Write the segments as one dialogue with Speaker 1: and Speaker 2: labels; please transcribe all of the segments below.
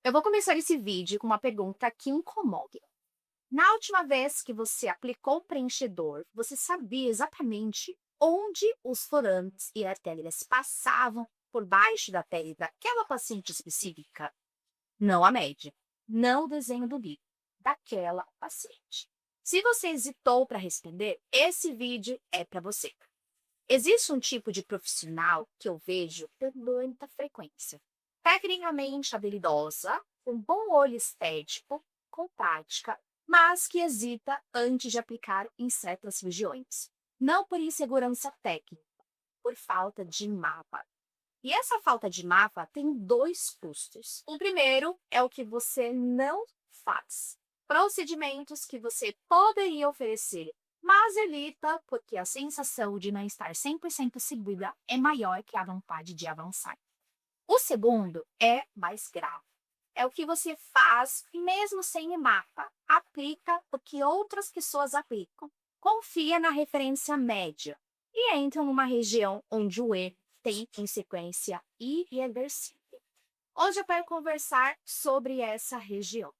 Speaker 1: Eu vou começar esse vídeo com uma pergunta que incomoda. Na última vez que você aplicou o preenchedor, você sabia exatamente onde os furantes e artérias passavam por baixo da pele daquela paciente específica? Não a média, não o desenho do livro, daquela paciente. Se você hesitou para responder, esse vídeo é para você. Existe um tipo de profissional que eu vejo com muita frequência. Tecnicamente habilidosa, com bom olho estético, com prática, mas que hesita antes de aplicar em certas regiões. Não por insegurança técnica, por falta de mapa. E essa falta de mapa tem dois custos. O primeiro é o que você não faz. Procedimentos que você poderia oferecer, mas evita porque a sensação de não estar 100% segura é maior que a vontade de avançar. O segundo é mais grave. É o que você faz mesmo sem mapa. Aplica o que outras pessoas aplicam. Confia na referência média e entra numa região onde o erro tem consequência irreversível. Hoje eu quero conversar sobre essa região.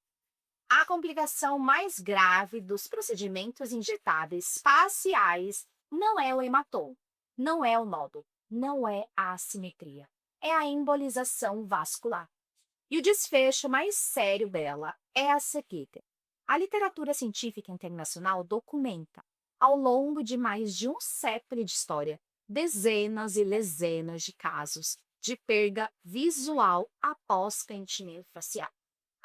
Speaker 1: A complicação mais grave dos procedimentos injetáveis faciais não é o hematoma, não é o nódulo, não é a assimetria, é a embolização vascular. E o desfecho mais sério dela é a seguinte: a literatura científica internacional documenta, ao longo de mais de um século de história, dezenas e dezenas de casos de perda visual após preenchimento facial.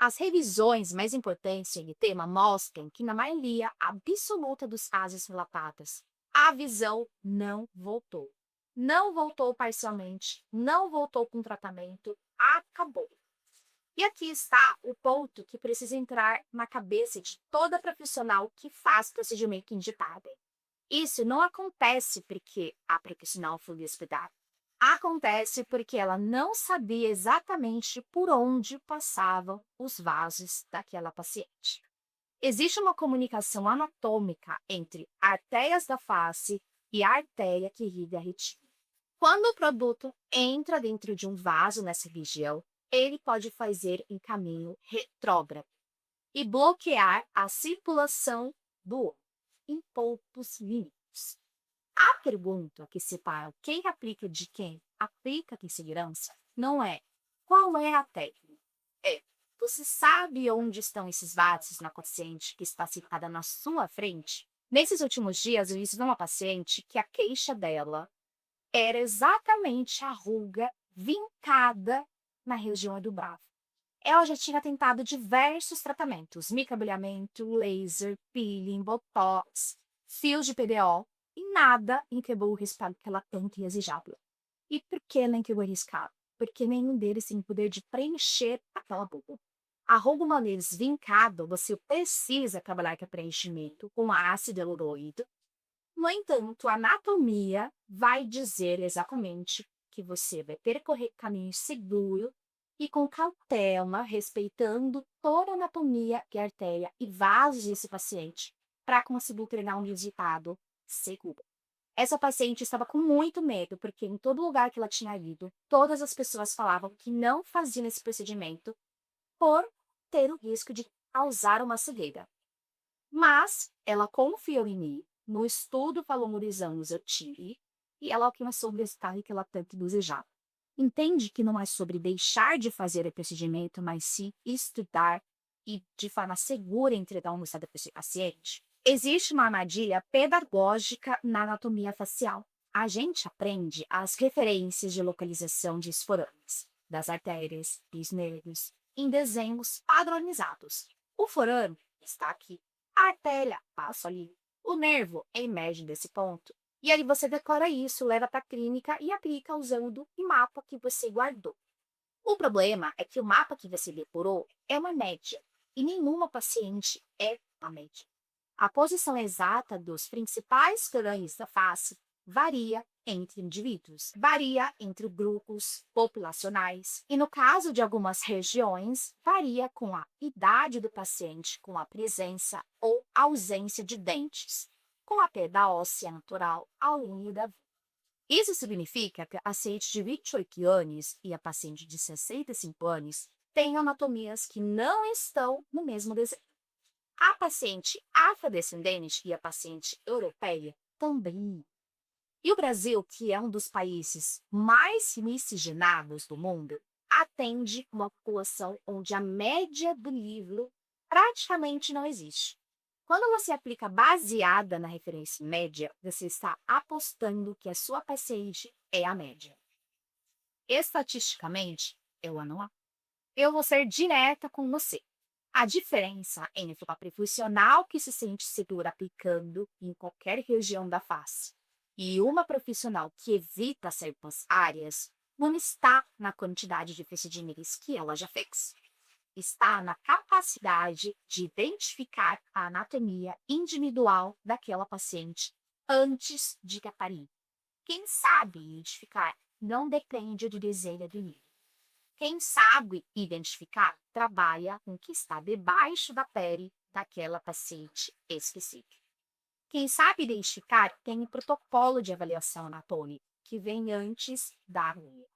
Speaker 1: As revisões mais importantes em tema mostram que, na maioria absoluta dos casos relatados, a visão não voltou. Não voltou parcialmente, não voltou com tratamento, acabou. E aqui está o ponto que precisa entrar na cabeça de toda profissional que faz procedimento injetável. Isso não acontece porque a profissional foi estudada. Acontece porque ela não sabia exatamente por onde passavam os vasos daquela paciente. Existe uma comunicação anatômica entre artérias da face e a artéria que irriga a retina. Quando o produto entra dentro de um vaso nessa região, ele pode fazer um caminho retrógrado e bloquear a circulação do olho em poucos minutos. A pergunta que separa quem aplica de quem aplica com segurança não é qual é a técnica, é você sabe onde estão esses vasos na paciente que está citada na sua frente? Nesses últimos dias, eu vi uma paciente que a queixa dela era exatamente a ruga vincada na região do bravo. Ela já tinha tentado diversos tratamentos, microagulhamento, laser, peeling, botox, fios de PDO, e nada entregou o resultado que ela tanto desejava. E por que ela entregou o resultado? Porque nenhum deles tem o poder de preencher aquela boca. A ruga uma vez vincado, você precisa trabalhar com preenchimento com ácido hialurônico. No entanto, a anatomia vai dizer exatamente que você vai percorrer caminho seguro e com cautela, respeitando toda a anatomia e artéria e vasos desse paciente, para conseguir treinar um resultado seguro. Essa paciente estava com muito medo, porque em todo lugar que ela tinha ido, todas as pessoas falavam que não faziam esse procedimento por ter o risco de causar uma cegueira. Mas ela confiou em mim, no estudo palomorizamos eu tive, e ela alcançou o resultado que ela tanto desejava. Entende que não é sobre deixar de fazer o procedimento, mas sim estudar e, de forma segura, entregar um resultado para esse paciente? Existe uma armadilha pedagógica na anatomia facial. A gente aprende as referências de localização de forames, das artérias, dos nervos, em desenhos padronizados. O forame está aqui. A artéria passa ali. O nervo emerge desse ponto. E aí você decora isso, leva para a clínica e aplica usando o mapa que você guardou. O problema é que o mapa que você decorou é uma média, e nenhuma paciente é a média. A posição exata dos principais crânios da face varia entre indivíduos, varia entre grupos populacionais e, no caso de algumas regiões, varia com a idade do paciente, com a presença ou ausência de dentes, com a perda óssea natural ao longo da vida. Isso significa que a paciente de 28 anos e a paciente de 65 anos têm anatomias que não estão no mesmo desenho. A paciente afrodescendente e a paciente europeia também. E o Brasil, que é um dos países mais miscigenados do mundo, atende uma população onde a média do livro praticamente não existe. Quando você aplica baseada na referência média, você está apostando que a sua paciente é a média. Estatisticamente, eu anual. Eu vou ser direta com você. A diferença entre uma profissional que se sente segura aplicando em qualquer região da face e uma profissional que evita certas áreas não está na quantidade de procedimentos que ela já fez. Está na capacidade de identificar a anatomia individual daquela paciente antes de caparir. Quem sabe identificar não depende do desenho do nível. Quem sabe identificar trabalha com o que está debaixo da pele daquela paciente específica. Quem sabe identificar tem um protocolo de avaliação anatômica que vem antes da unha.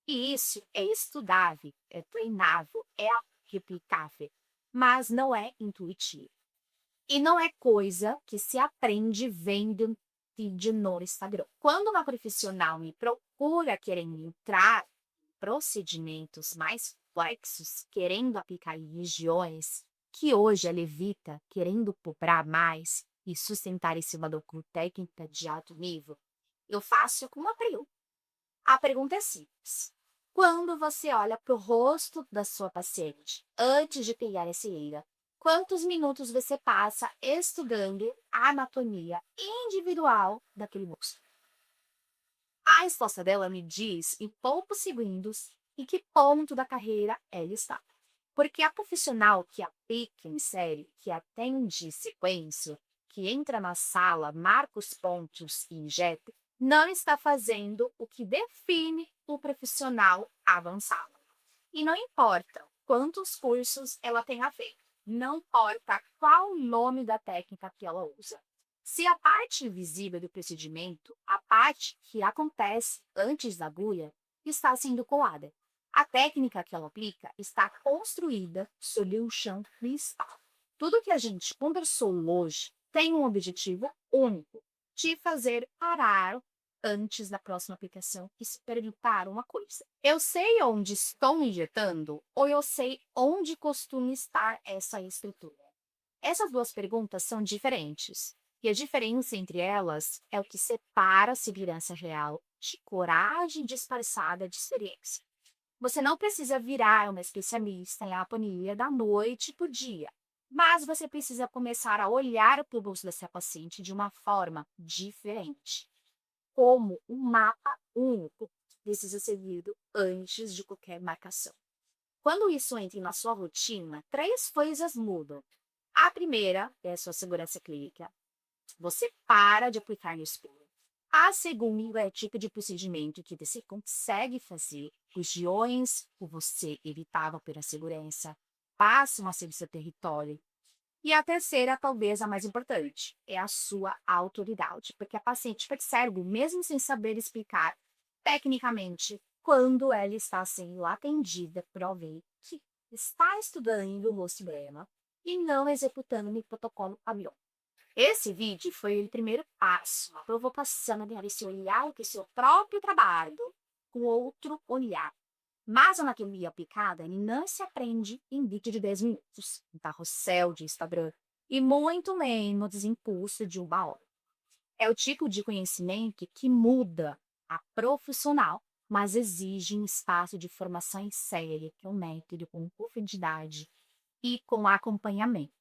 Speaker 1: E isso é estudável, é treinável, é replicável, mas não é intuitivo. E não é coisa que se aprende vendo vídeo no Instagram. Quando uma profissional me procura querendo entrar em procedimentos mais complexos, querendo aplicar em regiões que hoje ela evita, querendo cobrar mais e sustentar em cima da técnica de alto nível, eu faço com uma pergunta. A pergunta é simples. Quando você olha para o rosto da sua paciente antes de pegar essa cera, quantos minutos você passa estudando a anatomia individual daquele rosto? A resposta dela me diz em poucos segundos em que ponto da carreira ela está. Porque a profissional que aplica em série, que atende sequência, que entra na sala, marca os pontos e injeta, não está fazendo o que define o profissional avançado. E não importa quantos cursos ela tenha feito, não importa qual o nome da técnica que ela usa. Se a parte invisível do procedimento, a parte que acontece antes da agulha, está sendo colada, a técnica que ela aplica está construída sobre um chão cristal. Tudo que a gente conversou hoje tem um objetivo único, te fazer parar antes da próxima aplicação e se perguntar uma coisa. Eu sei onde estou injetando ou eu sei onde costuma estar essa estrutura? Essas duas perguntas são diferentes. E a diferença entre elas é o que separa a segurança real de coragem disfarçada de experiência. Você não precisa virar uma especialista em aponia da noite para o dia, mas você precisa começar a olhar para o bolso dessa paciente de uma forma diferente, como um mapa único precisa ser visto antes de qualquer marcação. Quando isso entra na sua rotina, três coisas mudam. A primeira é a sua segurança clínica. Você para de aplicar no escuro. A segunda é o tipo de procedimento que você consegue fazer, regiões que você evitava pela segurança, passam a ser do seu território. E a terceira, talvez a mais importante, é a sua autoridade, porque a paciente percebe, mesmo sem saber explicar tecnicamente, quando ela está sendo atendida por alguém que está estudando o rosto dela e não executando o protocolo padrão. Esse vídeo foi o primeiro passo, uma provocação de você olhar o que seu próprio trabalho com outro olhar. Mas a anatomia aplicada ele não se aprende em vídeo de 10 minutos, em carrossel de Instagram, e muito menos em curso de uma hora. É o tipo de conhecimento que muda a profissional, mas exige um espaço de formação em série, que é um método com profundidade e com acompanhamento.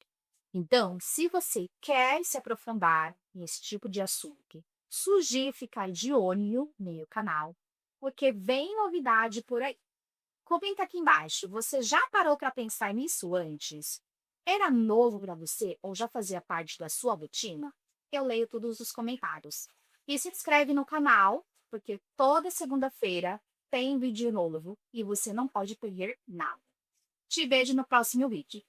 Speaker 1: Então, se você quer se aprofundar nesse tipo de assunto, sugiro ficar de olho no meu canal, porque vem novidade por aí. Comenta aqui embaixo, você já parou para pensar nisso antes? Era novo para você ou já fazia parte da sua rotina? Eu leio todos os comentários. E se inscreve no canal, porque toda segunda-feira tem vídeo novo e você não pode perder nada. Te vejo no próximo vídeo.